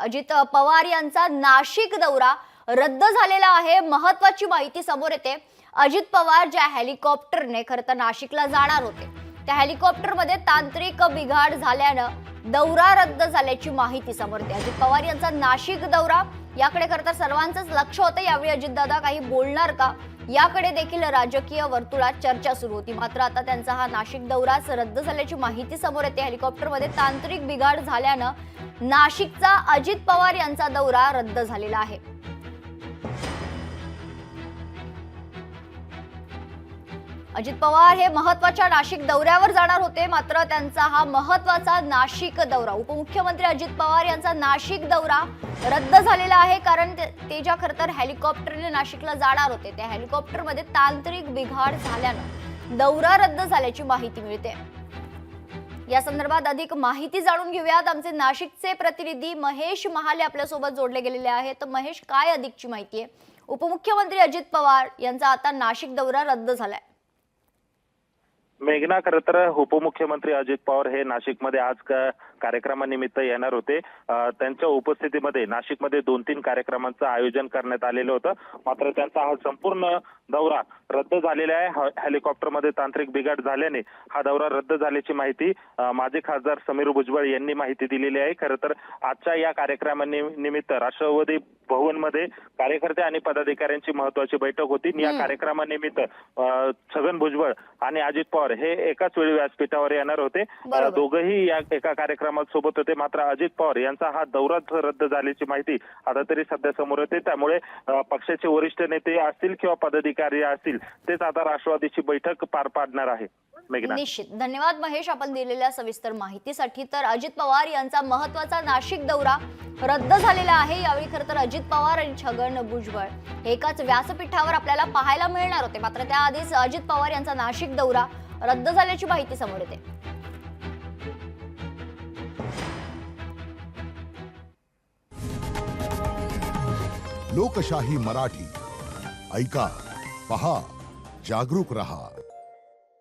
अजित पवार यांचा नाशिक दौरा रद्द झालेला आहे। महत्त्वाची माहिती समोर येते। अजित पवार ज्या हेलिकॉप्टरने खरं तर नाशिकला जाणार होते, त्या हेलिकॉप्टरमध्ये तांत्रिक बिघाड झाल्यानं दौरा रद्द झाल्याची माहिती समोर येते। अजित पवार यांचा नाशिक दौरा याकडे खरं तर सर्वांचंच लक्ष होतं। यावेळी अजितदादा काही बोलणार का, याकडे देखील राजकीय वर्तुळात चर्चा सुरू होती। मात्र आता त्यांचा हा नाशिक दौराच रद्द झाल्याची माहिती समोर येते। हेलिकॉप्टरमध्ये तांत्रिक बिघाड झाल्यानं नाशिकचा अजित पवार यांचा दौरा रद्द झालेला आहे। अजित पवार हे महत्त्वाच्या नाशिक दौऱ्यावर जाणार होते, मात्र त्यांचा हा महत्त्वाचा नाशिक दौरा, उपमुख्यमंत्री अजित पवार यांचा नाशिक दौरा रद्द झालेला आहे। कारण ते ज्या खरं तर हेलिकॉप्टरने नाशिकला जाणार होते, त्या हेलिकॉप्टरमध्ये तांत्रिक बिघाड झाल्यानं दौरा रद्द झाल्याची माहिती मिळते। या संदर्भात अधिक माहिती जाणून घेऊयात। आमचे नाशिकचे प्रतिनिधी महेश महाले आपल्या सोबत जोडले गेलेले आहेत। तर महेश, काय अधिकची माहिती आहे? उपमुख्यमंत्री अजित पवार यांचा आता नाशिक दौरा रद्द झालाय। मेघना, खरं तर उपमुख्यमंत्री अजित पवार हे नाशिकमध्ये आज कार्यक्रमानिमित्त येणार होते। त्यांच्या उपस्थितीमध्ये नाशिकमध्ये 2-3 कार्यक्रमांचं आयोजन करण्यात आलेलं होतं। मात्र त्यांचा हा संपूर्ण दौरा रद्द झालेला आहे। हेलिकॉप्टरमध्ये तांत्रिक बिघाड झाल्याने हा दौरा रद्द झाल्याची माहिती माजी खासदार समीर भुजबळ यांनी माहिती दिलेली आहे। खरं तर आजच्या या कार्यक्रमानिमित्त राष्ट्रवादी भवनमध्ये कार्यकर्ते आणि पदाधिकाऱ्यांची महत्त्वाची बैठक होती। या कार्यक्रमानिमित्त छगन भुजबळ आणि अजित पवार हे एकाच वेळी व्यासपीठावर येणार होते। दोघंही या एका कार्यक्रमात सोबत होते। मात्र अजित पवार यांचा हा दौराच रद्द झाल्याची माहिती आता तरी सध्या समोर येते। त्यामुळे पक्षाचे वरिष्ठ नेते असतील किंवा पदाधिकारी असतील, तेच आता राष्ट्रवादीची बैठक पार पाडणार आहे। निश्चित, धन्यवाद महेश आपण दिलेल्या सविस्तर माहितीसाठी। तर अजित पवार यांचा महत्त्वाचा नाशिक दौरा रद्द झालेला आहे। यावेळी खरं तर अजित पवार आणि छगन भुजबळ एकाच व्यासपीठावर आपल्याला पाहायला मिळणार होते। मात्र त्याआधीच अजित पवार यांचा नाशिक दौरा रद्द झाल्याची माहिती समोर येते। लोकशाही मराठी ऐका, पहा, जागरूक रहा।